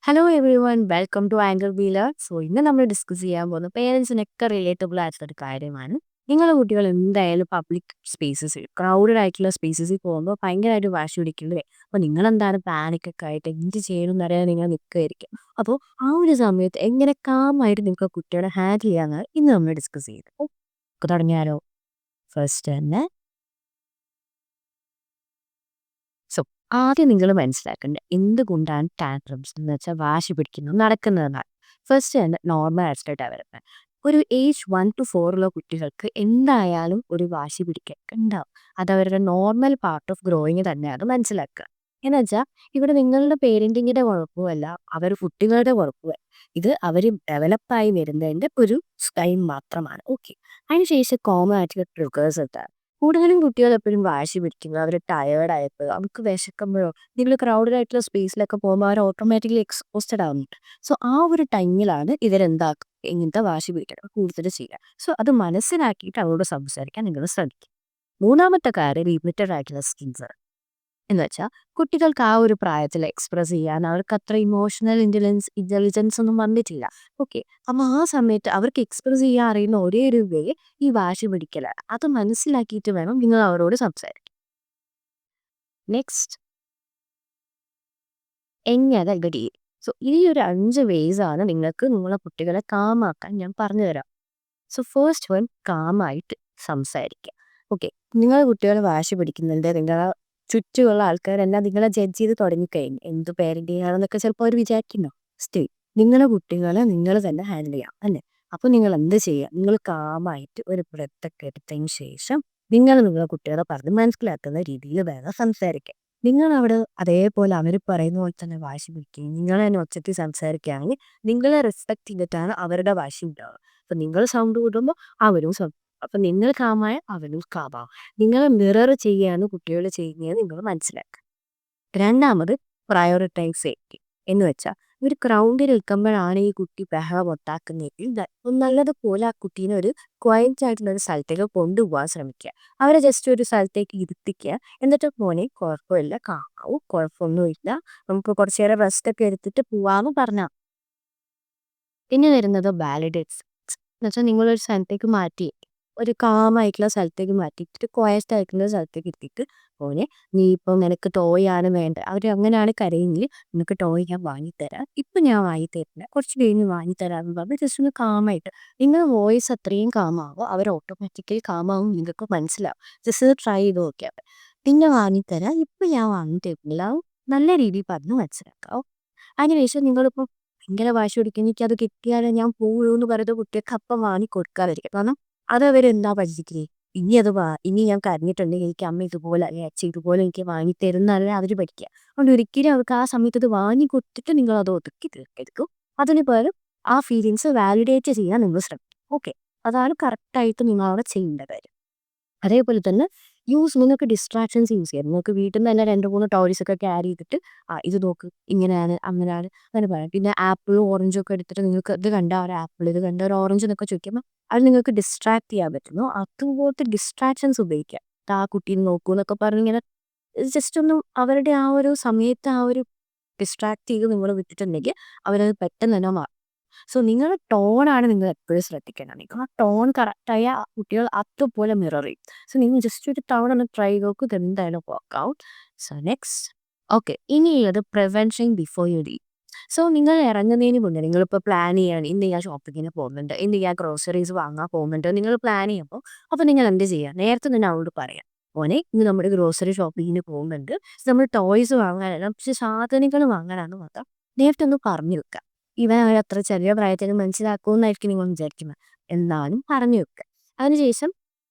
Hello every one welcome to anchor wheeler. ഇന്ന് നമ്മൾ discuss ചെയ്യാൻ പോകുന്ന പേരൻസിനൊക്കെ റിലേറ്റബിൾ ആയിട്ടുള്ള ഒരു കാര്യമാണ്. നിങ്ങളുടെ കുട്ടികൾ എന്തായാലും പബ്ലിക് സ്പേസസിൽ ക്രൗഡഡ് ആയിട്ടുള്ള സ്പേസസിൽ പോകുമ്പോൾ ഭയങ്കരമായിട്ട് വാശി പിടിക്കുന്നത്. അപ്പോൾ നിങ്ങളെന്താണ് പാനിക്കൊക്കെ ആയിട്ട് എന്ത് ചെയ്യണമെന്ന് അറിയാൻ നിങ്ങൾ നിൽക്കുകയായിരിക്കും. അപ്പോൾ ആ ഒരു സമയത്ത് എങ്ങനെ കാമായിട്ട് നിങ്ങൾക്ക് കുട്ടികളെ ഹാൻഡിൽ ചെയ്യാമെന്നാണ് ഇന്ന് നമ്മൾ ഡിസ്കസ് ചെയ്യുന്നത്. അപ്പോൾ തുടങ്ങിയാലോ? ഫസ്റ്റ് തന്നെ സോ ആദ്യം നിങ്ങൾ മനസ്സിലാക്കേണ്ടത് എന്തുകൊണ്ടാണ് ടാൻട്രംസ് എന്ന് വെച്ചാൽ വാശി പിടിക്കുന്നത് നടക്കുന്നതെന്നാണ്. ഫസ്റ്റ് തന്നെ നോർമൽ ആയിട്ടുള്ള ഡെവലപ്മെന്റ്. ഒരു ഏജ് 1 to 4 കുട്ടികൾക്ക് എന്തായാലും ഒരു വാശി പിടിക്കൊക്കെ ഉണ്ടാവും. അത് അവരുടെ നോർമൽ പാർട്ട് ഓഫ് ഗ്രോയിങ് തന്നെയാണ് മനസ്സിലാക്കുക. എന്ന് വെച്ചാൽ ഇവിടെ നിങ്ങളുടെ പേരൻറ്റിങ്ങിൻ്റെ കുഴപ്പമല്ല, അവർ കുട്ടികളുടെ കുഴപ്പമല്ല. ഇത് അവർ ഡെവലപ്പായി വരുന്നതിൻ്റെ ഒരു ടൈം മാത്രമാണ്. ഓക്കെ, അതിനുശേഷം കോമൺ ആയിട്ടുള്ള ട്രിഗേഴ്സ് എത്താം. കൂടുതലും കുട്ടികൾ എപ്പോഴും വാശി പിടിക്കുന്നത് അവർ ടയേർഡ് ആയപ്പോഴോ അവർക്ക് വിശക്കുമ്പോഴോ നിങ്ങൾ ക്രൗഡഡ് ആയിട്ടുള്ള സ്പേസിലൊക്കെ പോകുമ്പോൾ അവർ ഓട്ടോമാറ്റിക്കലി എക്സ്പോസ്റ്റഡ് ആവുന്നുണ്ട്. സോ ആ ഒരു ടൈമിലാണ് ഇവരെന്താക്കുക ഇങ്ങനത്തെ വാശി പിടിക്കണം കൂടുതൽ ചെയ്യുക. സോ അത് മനസ്സിലാക്കിയിട്ട് അവരോട് സംസാരിക്കാൻ നിങ്ങൾ ശ്രമിക്കും. മൂന്നാമത്തെ കാര്യം ലിമിറ്റഡ് ആയിട്ടുള്ള സ്കിൽസ് എന്ന് വെച്ചാൽ കുട്ടികൾക്ക് ആ ഒരു പ്രായത്തിൽ എക്സ്പ്രസ് ചെയ്യാൻ അവർക്ക് അത്ര ഇമോഷണൽ ഇന്റലിജൻസ് ഒന്നും വന്നിട്ടില്ല. ഓക്കെ, അപ്പോൾ ആ സമയത്ത് അവർക്ക് എക്സ്പ്രസ് ചെയ്യാൻ അറിയുന്ന ഒരേ ഒരു വേ ഈ വാശി പിടിക്കലാണ്. അത് മനസ്സിലാക്കിയിട്ട് വേണം നിങ്ങൾ അവരോട് സംസാരിക്കാൻ. നെക്സ്റ്റ്, എങ്ങനെ ഗഡി. സോ ഈ ഒരു 5 ways ആണ് നിങ്ങൾക്ക് നിങ്ങളെ കുട്ടികളെ കാമാക്കാൻ ഞാൻ പറഞ്ഞു തരാം. സോ ഫസ്റ്റ് വൺ, കാമായിട്ട് സംസാരിക്കുക. ഓക്കെ, നിങ്ങളെ കുട്ടികൾ വാശി പിടിക്കുന്നുണ്ട്, നിങ്ങളെ ചുറ്റുമുള്ള ആൾക്കാരെല്ലാം നിങ്ങളെ ജഡ്ജ് ചെയ്ത് തുടങ്ങിക്കഴിഞ്ഞു എന്ത് പേരൻറ്റിങ് ആണെന്നൊക്കെ ചിലപ്പോൾ അവർ വിചാരിക്കുന്നു. സ്റ്റിൽ നിങ്ങളുടെ കുട്ടികളെ നിങ്ങൾ തന്നെ ഹാൻഡിൽ ചെയ്യാം അല്ലേ. അപ്പോൾ നിങ്ങൾ എന്ത് ചെയ്യുക, നിങ്ങൾ കാമായിട്ട് ഒരു ബ്രെത്തൊക്കെ എടുത്തതിന് ശേഷം നിങ്ങളുടെ കുട്ടികളെ പറഞ്ഞ് മനസ്സിലാക്കുന്ന രീതിയിൽ വേണം സംസാരിക്കാൻ. നിങ്ങൾ അവിടെ അതേപോലെ അവർ പറയുന്ന പോലെ തന്നെ വാശി പിടിക്കുകയും നിങ്ങൾ തന്നെ ഒച്ചത്തിൽ സംസാരിക്കുകയാണെങ്കിൽ നിങ്ങളെ റെസ്പെക്ട് ചെയ്തിട്ടാണ് അവരുടെ വാശി ഉണ്ടാവുക. അപ്പം നിങ്ങൾ സൗണ്ട് കൂടുമ്പോൾ അവരും സൗണ്ട്. അപ്പം നിങ്ങൾ കാമായ അവരും കാമാവും. നിങ്ങൾ മിറർ ചെയ്യുകയാണ് കുട്ടികൾ ചെയ്യുന്നതെന്ന് നിങ്ങൾ മനസ്സിലാക്കുക. രണ്ടാമത്, പ്രയോറിറ്റൈസ് സേഫ്റ്റി എന്ന് വെച്ചാൽ ഒരു ക്രൗഡിൽ നിൽക്കുമ്പോഴാണ് ഈ കുട്ടി ബഹളം ഉണ്ടാക്കുന്നതെങ്കിൽ നല്ലതുപോലെ ആ കുട്ടീനെ ഒരു ക്വയറ്റ് ആയിട്ടുള്ള ഒരു സ്ഥലത്തേക്ക് കൊണ്ടുപോകാൻ ശ്രമിക്കുക. അവരെ ജസ്റ്റ് ഒരു സ്ഥലത്തേക്ക് ഇരുത്തിക്കുക. എന്നിട്ട് മോനെ കുഴപ്പമില്ല, കാമാവും, കുഴപ്പമൊന്നുമില്ല, നമുക്ക് കുറച്ചു നേരം റെസ്റ്റ് ഒക്കെ എടുത്തിട്ട് പോവാമെന്ന് പറഞ്ഞാൽ. പിന്നെ വരുന്നത് വാലിഡേറ്റ്സ് എന്ന് വെച്ചാൽ നിങ്ങളൊരു സ്ഥലത്തേക്ക് മാറ്റി ഒരു കാമായിട്ടുള്ള സ്ഥലത്തേക്ക് മാറ്റിയിട്ട് ക്വയറ്റ് ആയിട്ടുള്ള സ്ഥലത്തേക്ക് എത്തിയിട്ട് മോനെ നീ ഇപ്പം നിനക്ക് ടോയ് ആണ് വേണ്ടത്, അവർ അങ്ങനെയാണ് കരയെങ്കിൽ നിനക്ക് ടോയ് ഞാൻ വാങ്ങിത്തരാം, ഇപ്പം ഞാൻ വാങ്ങിത്തരില്ല, കുറച്ച് കഴിഞ്ഞ് വാങ്ങിത്തരാമെന്ന് പറഞ്ഞ് ജസ്റ്റ് ഒന്ന് കാമായിട്ട് നിങ്ങൾ വോയിസ് അത്രയും കാമാവും അവർ ഓട്ടോമാറ്റിക്കലി കാമാവും നിങ്ങൾക്ക് മനസ്സിലാവും. ജസ്റ്റ് ട്രൈ ചെയ്ത് നോക്കിയാൽ മതി. പിന്നെ വാങ്ങിത്തരാം, ഇപ്പം ഞാൻ വാങ്ങിത്തരില്ല, നല്ല രീതിയിൽ പറഞ്ഞ് മനസ്സിലാക്കാം. അതിനുശേഷം നിങ്ങളിപ്പോൾ ഭയങ്കര വാശി പിടിക്കും എനിക്കത് കിട്ടിയാലേ ഞാൻ പോവുള്ളൂ എന്ന് പറയുന്ന കുട്ടികൾക്ക് അപ്പം വാങ്ങി കൊടുക്കാതിരിക്കും. കാരണം അത് അവരെന്താ പഠിച്ചിട്ടില്ലേ, ഇനി ഞാൻ കരഞ്ഞിട്ടുണ്ടെങ്കിൽ എനിക്ക് അമ്മ ഇതുപോലെ അല്ലെങ്കിൽ അച്ഛൻ ഇതുപോലെ എനിക്ക് വാങ്ങി തരുന്നതല്ലേ അവർ പഠിക്കുക. അതുകൊണ്ട് ഒരിക്കലും അവർക്ക് ആ സമയത്ത് അത് വാങ്ങി കൊടുത്തിട്ട് നിങ്ങൾ അത് ഒതുക്കി തീർക്കെടുക്കും. അതിന് പകരം ആ ഫീലിങ്സ് വാലിഡേറ്റ് ചെയ്യാൻ നിങ്ങൾ ശ്രമിക്കും. ഓക്കെ, അതാണ് കറക്റ്റായിട്ട് നിങ്ങൾ അവിടെ ചെയ്യേണ്ട കാര്യം. അതേപോലെ തന്നെ നിങ്ങൾക്ക് ഡിസ്ട്രാക്ഷൻസ് യൂസ് ചെയ്യാം. നിങ്ങൾക്ക് വീട്ടിൽ നിന്ന് തന്നെ 2-3 ടോയ്സ് ഒക്കെ ക്യാരി ചെയ്തിട്ട് ഇത് നോക്ക്, ഇങ്ങനെയാണ് അങ്ങനെയാണ് അങ്ങനെ പറയാം. പിന്നെ ആപ്പിളും ഓറഞ്ചും ഒക്കെ എടുത്തിട്ട് നിങ്ങൾക്ക് ഇത് കണ്ട ഒരു ആപ്പിൾ, ഇത് കണ്ട ഒരു ഓറഞ്ച് എന്നൊക്കെ ചോദിക്കുമ്പോൾ അത് നിങ്ങൾക്ക് ഡിസ്ട്രാക്ട് ചെയ്യാൻ പറ്റുന്നു. അതുപോലത്തെ ഡിസ്ട്രാക്ഷൻസ് ഉപയോഗിക്കുക. ആ കുട്ടീനെ നോക്കൂ എന്നൊക്കെ പറഞ്ഞിങ്ങനെ ജസ്റ്റ് ഒന്ന് അവരുടെ ആ ഒരു സമയത്ത് ആ ഒരു ഡിസ്ട്രാക്ട് ചെയ്ത് നിങ്ങൾ വിട്ടിട്ടുണ്ടെങ്കിൽ അവരത് പെട്ടെന്ന് തന്നെ മാറും. സോ നിങ്ങളുടെ ടോണാണ് നിങ്ങൾ എപ്പോഴും ശ്രദ്ധിക്കേണ്ടത്. നിങ്ങൾ ആ ടോൺ കറക്റ്റായ കുട്ടികൾ അതുപോലെ മിറർ ചെയ്യും. സോ നിങ്ങൾ ജസ്റ്റ് ഒരു തവണ ഒന്ന് ട്രൈ നോക്കും, ഇത് എന്തായാലും വർക്ക്ഔട്ട്. സോ നെക്സ്റ്റ്, ഓക്കെ, ഇനിയുള്ളത് prevention before you leave. So നിങ്ങൾ ഇറങ്ങുന്നതിന് മുന്നേ നിങ്ങളിപ്പോൾ പ്ലാൻ ചെയ്യുകയാണ്, ഇന്ന് ഞാൻ ഷോപ്പിങ്ങിന് പോകുന്നുണ്ട്, ഇന്ന് ഞാൻ ഗ്രോസറീസ് വാങ്ങാൻ പോകുന്നുണ്ട്, നിങ്ങൾ പ്ലാൻ ചെയ്യുമ്പോൾ അപ്പോൾ നിങ്ങൾ എന്ത് ചെയ്യുക, നേരത്തെ തന്നെ അവളോട് പറയാം മോനെ ഇന്ന് നമ്മൾ ഗ്രോസറി ഷോപ്പിങ്ങിന് പോകുന്നുണ്ട്, നമ്മൾ ടോയ്സ് വാങ്ങാനല്ല പക്ഷെ സാധനങ്ങൾ വാങ്ങാനാണ് മാത്രം നേരത്തെ ഒന്ന് പറഞ്ഞു വെക്കുക. ഇവൻ അവരത്ര ചെറിയ പ്രായത്തിൽ മനസ്സിലാക്കുമെന്നായിരിക്കും നിങ്ങൾ വിചാരിക്കുന്നത്, എന്നാലും പറഞ്ഞു വെക്കുക. അതിനുശേഷം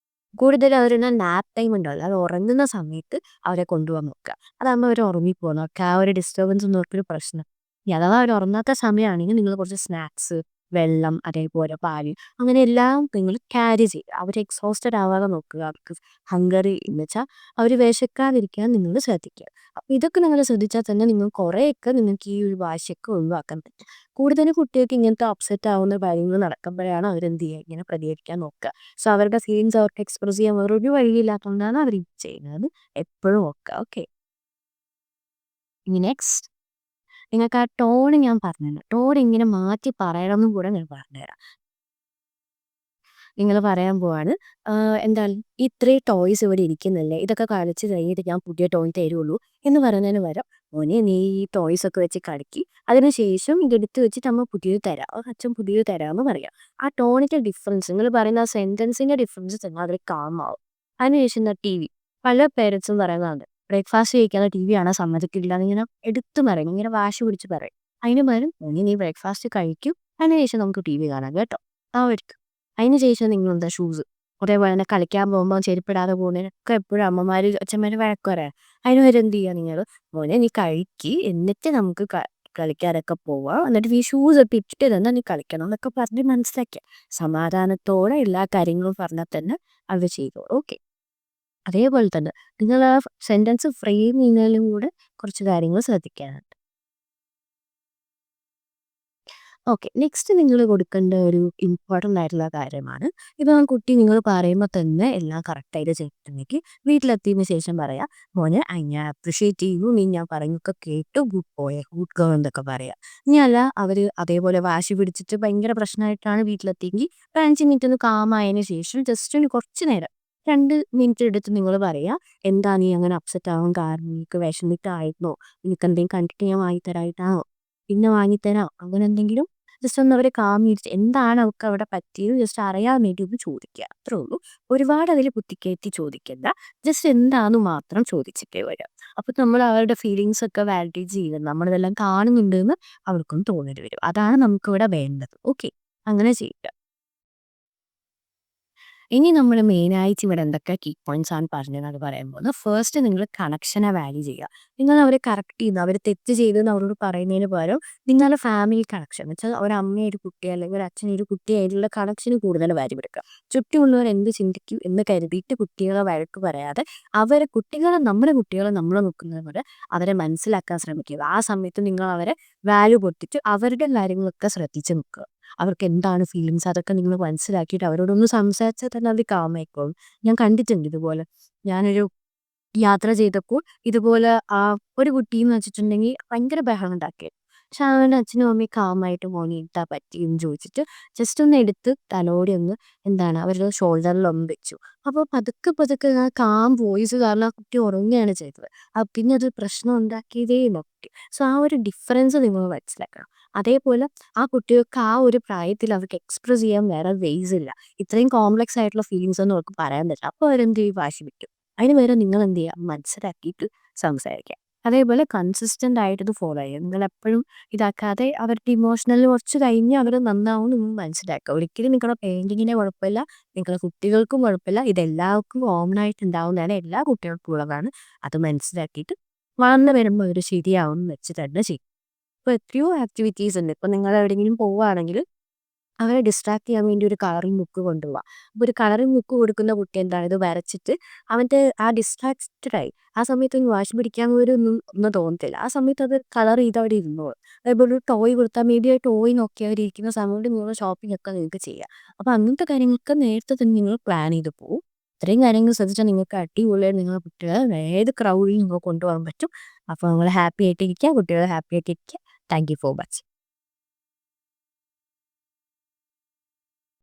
കൂടുതൽ അവരുടെ നാപ്പ് ടൈം ഉണ്ടല്ലോ, അത് ഉറങ്ങുന്ന സമയത്ത് അവരെ കൊണ്ടുപോകാൻ നോക്കുക. അതാകുമ്പോൾ അവർ ഉറങ്ങിപ്പോകുന്നു, ഒക്കെ ആ ഒരു ഡിസ്റ്റർബൻസ് ഒന്നും അവർക്കൊരു പ്രശ്നം. ഇനി അഥവാ അവർ ഉറങ്ങാത്ത സമയമാണെങ്കിൽ നിങ്ങൾ കുറച്ച് സ്നാക്സ്, വെള്ളം, അതേപോലെ പാല്, അങ്ങനെ എല്ലാം നിങ്ങൾ ക്യാരി ചെയ്യുക. അവർ എക്സോസ്റ്റഡ് ആവാതെ നോക്കുക. അവർക്ക് ഹങ്കറി എന്ന് വെച്ചാൽ അവർ വിശക്കാതിരിക്കാൻ നിങ്ങൾ ശ്രദ്ധിക്കുക. അപ്പോൾ ഇതൊക്കെ നിങ്ങൾ ശ്രദ്ധിച്ചാൽ തന്നെ നിങ്ങൾ കുറേയൊക്കെ നിങ്ങൾക്ക് ഈ ഒരു വാശിയൊക്കെ ഒഴിവാക്കാൻ പറ്റും. കൂടുതലും കുട്ടികൾക്ക് ഇങ്ങനത്തെ അപ്സെറ്റ് ആവുന്ന കാര്യങ്ങൾ നടക്കുമ്പോഴാണ് അവരെന്ത് ചെയ്യുക, ഇങ്ങനെ പ്രതികരിക്കാൻ നോക്കുക. സോ അവരുടെ ഫീലിങ്സ് അവർക്ക് എക്സ്പ്രസ് ചെയ്യാൻ വേറൊരു വഴിയില്ലാത്തതുകൊണ്ടാണ് അവർ ഇത് ചെയ്യുന്നത്. എപ്പോഴും നോക്കുക. ഓക്കെ, ഇനി നെക്സ്റ്റ്, നിങ്ങൾക്ക് ആ ടോൺ ഞാൻ പറഞ്ഞുതരാം. ടോൺ എങ്ങനെ മാറ്റി പറയണമെന്നും കൂടെ ഞാൻ പറഞ്ഞുതരാം. നിങ്ങൾ പറയാൻ പോവാണ്. എന്താണ് "ഇത്രയും ടോയ്സ് ഇവിടെ ഇരിക്കുന്നില്ലേ, ഇതൊക്കെ കളിച്ച് കഴിഞ്ഞിട്ട് ഞാൻ പുതിയ ടോയ് തരുള്ളൂ" എന്ന് പറയുന്നതിന് പകരം "മോനെ നീ ഈ ടോയ്സ് ഒക്കെ വെച്ച് കളിക്ക്. അതിനുശേഷം ഇതെടുത്ത് വെച്ചിട്ട് അമ്മ പുതിയത് തരാം. അച്ഛൻ പുതിയത് തരാമെന്ന് പറയാം." ആ ടോണിൻ്റെ ഡിഫറൻസ് നിങ്ങൾ പറയുന്ന ആ സെൻറ്റൻസിൻ്റെ ഡിഫറൻസ് തന്നെ അവർ കാമാവും. അതിനുശേഷം എന്താ ടി.വി. പല പേരൻറ്സും പറയുന്നതാണ് ബ്രേക്ക്ഫാസ്റ്റ് കഴിക്കാതെ ടി.വി കാണാൻ സമ്മതിക്കില്ല എന്നിങ്ങനെ എടുത്ത് പറയും. ഇങ്ങനെ വാശി പിടിച്ച് പറയും. അതിന് പകരം "മോനെ നീ ബ്രേക്ക്ഫാസ്റ്റ് കഴിക്കും. അതിനുശേഷം നമുക്ക് ടി.വി കാണാം കേട്ടോ." ആ ഒരു അതിന് ശേഷം നിങ്ങളെന്താ ഷൂസ് അതേപോലെ തന്നെ കളിക്കാൻ പോകുമ്പോൾ ചെരുപ്പിടാതെ പോകുന്നതിനൊക്കെ എപ്പോഴും അമ്മമാർ അച്ഛന്മാർ വഴക്ക് പറയാം. അതിന് വരെ എന്ത് ചെയ്യുക നിങ്ങൾ മോനെ നീ കഴിക്ക് എന്നിട്ട് നമുക്ക് കളിക്കാനൊക്കെ പോവാം എന്നിട്ട് ഈ ഷൂസ് ഒക്കെ ഇട്ടിട്ട് തന്നെ നീ കളിക്കണം എന്നൊക്കെ പറഞ്ഞ് മനസ്സിലാക്കുക. സമാധാനത്തോടെ എല്ലാ കാര്യങ്ങളും പറഞ്ഞാൽ തന്നെ അത് ചെയ്തോളൂ. ഓക്കെ. അതേപോലെ തന്നെ നിങ്ങൾ ആ സെൻറ്റൻസ് ഫ്രെയിം ചെയ്യുന്നതിലും കൂടെ കുറച്ച് കാര്യങ്ങൾ ശ്രദ്ധിക്കാനുണ്ട്. ഓക്കെ. നെക്സ്റ്റ് നിങ്ങൾ കൊടുക്കേണ്ട ഒരു ഇമ്പോർട്ടൻ്റ് ആയിട്ടുള്ള കാര്യമാണ്. ഇപ്പോൾ ആ കുട്ടി നിങ്ങൾ പറയുമ്പോൾ തന്നെ എല്ലാം കറക്റ്റായിട്ട് ചെയ്തിട്ടുണ്ടെങ്കിൽ വീട്ടിലെത്തിയതിന് ശേഷം പറയാം മോനെ ഞാൻ അപ്രിഷ്യേറ്റ് ചെയ്യുന്നു, നീ ഞാൻ പറയുന്നതൊക്കെ കേട്ടു, ഗുഡ് ബോയ് ഗുഡ് ഗേൾ എന്നൊക്കെ പറയാം. ഇനി അല്ല അവർ അതേപോലെ വാശി പിടിച്ചിട്ട് ഭയങ്കര പ്രശ്നമായിട്ടാണ് വീട്ടിലെത്തിയെങ്കിൽ 5 മിനിറ്റ് ഒന്ന് കാമായതിന് ശേഷം ജസ്റ്റ് ഒന്ന് കുറച്ച് നേരം 2 മിനിറ്റ് എടുത്ത് നിങ്ങൾ പറയുക എന്താ നീ അങ്ങനെ അപ്സെറ്റ് ആവാൻ കാരണം, നിനക്ക് വിശന്നിട്ടായിരുന്നോ, നിനക്ക് എന്തെങ്കിലും കണ്ടിട്ട് ഞാൻ വാങ്ങിത്തരായിട്ടാണോ, പിന്നെ വാങ്ങിത്തരാം അങ്ങനെ എന്തെങ്കിലും ജസ്റ്റ് ഒന്ന് അവരെ കാമിച്ച് എന്താണ് അവർക്ക് അവിടെ പറ്റിയത് ജസ്റ്റ് അറിയാൻ വേണ്ടി ഒന്ന് ചോദിക്കുക. അത്രേ ഉള്ളൂ. ഒരുപാട് അതിൽ കുത്തിക്കയറ്റി ചോദിക്കണ്ട. ജസ്റ്റ് എന്താന്ന് മാത്രം ചോദിച്ചിട്ടേ വരാം. അപ്പോൾ നമ്മൾ അവരുടെ ഫീലിങ്സ് ഒക്കെ വാലിഡേറ്റ് ചെയ്യുന്നത് നമ്മളിതെല്ലാം കാണുന്നുണ്ട് എന്ന് അവർക്കും തോന്നേണ്ടി വരും. അതാണ് നമുക്കിവിടെ വേണ്ടത്. ഓക്കെ. അങ്ങനെ ചെയ്യുക. ഇനി നമ്മൾ മെയിനായിട്ട് ഇവിടെ എന്തൊക്കെ കീ പോയിന്റ്സ് ആണ് പറഞ്ഞതെന്ന് പറയുമ്പോൾ ഫസ്റ്റ് നിങ്ങൾ കണക്ഷനെ വാല്യൂ ചെയ്യുക. നിങ്ങൾ അവരെ കറക്റ്റ് ചെയ്യുന്നു അവർ തെറ്റ് ചെയ്തെന്ന് അവരോട് പറയുന്നതിന് പകരം നിങ്ങളുടെ ഫാമിലി കണക്ഷൻ എന്ന് വെച്ചാൽ ഒരു അമ്മയൊരു കുട്ടി അല്ലെങ്കിൽ ഒരു അച്ഛനൊരു കുട്ടിയായിട്ടുള്ള കണക്ഷന് കൂടുതൽ വാല്യൂ കൊടുക്കുക. ചുറ്റുമുള്ളവർ എന്ത് ചിന്തിക്കും എന്ന് കരുതിയിട്ട് കുട്ടികളെ വഴക്ക് പറയാതെ അവരെ കുട്ടികളെ നമ്മുടെ കുട്ടികളെ നമ്മൾ നോക്കുന്നത് പോലെ അവരെ മനസ്സിലാക്കാൻ ശ്രമിക്കുക. ആ സമയത്ത് നിങ്ങൾ അവരെ വാല്യൂ കൊടുത്തിട്ട് അവരുടെ കാര്യങ്ങളൊക്കെ ശ്രദ്ധിച്ച് നിൽക്കുക. അവർക്ക് എന്താണ് ഫീലിങ്സ് അതൊക്കെ നിങ്ങൾ മനസ്സിലാക്കിയിട്ട് അവരോടൊന്ന് സംസാരിച്ചാൽ തന്നെ അത് കാമായിക്കോളും. ഞാൻ കണ്ടിട്ടുണ്ട് ഇതുപോലെ. ഞാനൊരു യാത്ര ചെയ്തപ്പോൾ ഇതുപോലെ ഒരു കുട്ടിന്ന് വെച്ചിട്ടുണ്ടെങ്കിൽ ഭയങ്കര ബഹളം ഉണ്ടാക്കിയത്. പക്ഷെ അവൻ്റെ അച്ഛനും അമ്മയും കാമായിട്ട് മോനെ എന്താ പറ്റിയെന്ന് ചോദിച്ചിട്ട് ജസ്റ്റ് ഒന്ന് എടുത്ത് തലോടി ഒന്ന് എന്താണ് അവരുടെ ഷോൾഡറിലൊന്ന് വെച്ചു. അപ്പോൾ പതുക്കെ പതുക്കെ ആ കാം വോയിസ് കാരണം ആ കുട്ടി ഉറങ്ങുകയാണ് ചെയ്തത്. പിന്നെ അത് പ്രശ്നം ഉണ്ടാക്കിയതേ ഇല്ല കുട്ടി. സോ ആ ഒരു ഡിഫറൻസ് നിങ്ങൾ മനസ്സിലാക്കണം. അതേപോലെ ആ കുട്ടികൾക്ക് ആ ഒരു പ്രായത്തിൽ അവർക്ക് എക്സ്പ്രസ് ചെയ്യാൻ വേറെ വേയ്സ് ഇല്ല. ഇത്രയും കോംപ്ലക്സ് ആയിട്ടുള്ള ഫീലിങ്സ് ഒന്നും അവർക്ക് പറയാൻ പറ്റില്ല. അപ്പോൾ അവരെന്ത് ചെയ്യും വാശി പിടിക്കും. അതിന് പകരം നിങ്ങൾ എന്ത് ചെയ്യുക മനസ്സിലാക്കിയിട്ട് സംസാരിക്കുക. അതേപോലെ കൺസിസ്റ്റൻ്റ് ആയിട്ട് ഇത് ഫോളോ ചെയ്യുക. നിങ്ങളെപ്പോഴും ഇതാക്കാതെ അവരുടെ ഇമോഷണൽ കുറച്ച് കഴിഞ്ഞ് അവർ നന്നാവും നിങ്ങൾ മനസ്സിലാക്കുക. ഒരിക്കലും നിങ്ങളുടെ പെയിൻറ്റിങ്ങിനെ കുഴപ്പമില്ല, നിങ്ങളുടെ കുട്ടികൾക്കും കുഴപ്പമില്ല. ഇതെല്ലാവർക്കും കോമൺ ആയിട്ട് ഉണ്ടാവുന്നതാണ്, എല്ലാ കുട്ടികൾക്കും ഉള്ളതാണ്. അത് മനസ്സിലാക്കിയിട്ട് വളർന്ന് വരുമ്പോൾ അവർ ശരിയാവും എന്ന് വെച്ച് തന്നെ ചെയ്യും. ഇപ്പോൾ എത്രയോ ആക്ടിവിറ്റീസ് ഉണ്ട്. ഇപ്പോൾ നിങ്ങൾ എവിടെയെങ്കിലും പോവുകയാണെങ്കിൽ അവരെ ഡിസ്ട്രാക്ട് ചെയ്യാൻ വേണ്ടി ഒരു കളറിംഗ് ബുക്ക് കൊണ്ടുപോവുക. അപ്പോൾ ഒരു കളറിംഗ് ബുക്ക് കൊടുക്കുന്ന കുട്ടി എന്താണ് ഇത് വരച്ചിട്ട് അവൻ്റെ ആ ഡിസ്ട്രാക്റ്റഡായി ആ സമയത്ത് ഒന്ന് വാശി പിടിക്കാൻ പോലും ഒന്നും തോന്നത്തില്ല. ആ സമയത്ത് അത് കളർ ചെയ്ത് അവിടെ ഇരുന്നോളും. അതേപോലെ ഒരു ടോയ് കൊടുത്താൽ മേ ബി ആ ടോയ് നോക്കി അവർ ഇരിക്കുന്ന സമയത്ത് നിങ്ങൾ ഷോപ്പിംഗ് ഒക്കെ നിങ്ങൾക്ക് ചെയ്യാം. അപ്പോൾ അങ്ങനത്തെ കാര്യങ്ങളൊക്കെ നേരത്തെ തന്നെ നിങ്ങൾ പ്ലാൻ ചെയ്ത് പോകും. ഇത്രയും കാര്യങ്ങൾ ശ്രദ്ധിച്ചാൽ നിങ്ങൾക്ക് അടിപൊളിയായി നിങ്ങളുടെ കുട്ടികളെ ഏത് ക്രൗഡിൽ നിങ്ങൾ കൊണ്ടുപോകാൻ പറ്റും. അപ്പോൾ നിങ്ങൾ ഹാപ്പി ആയിട്ടിരിക്കുക, കുട്ടികൾ ഹാപ്പി ആയിട്ടിരിക്കുക. Thank you for watching.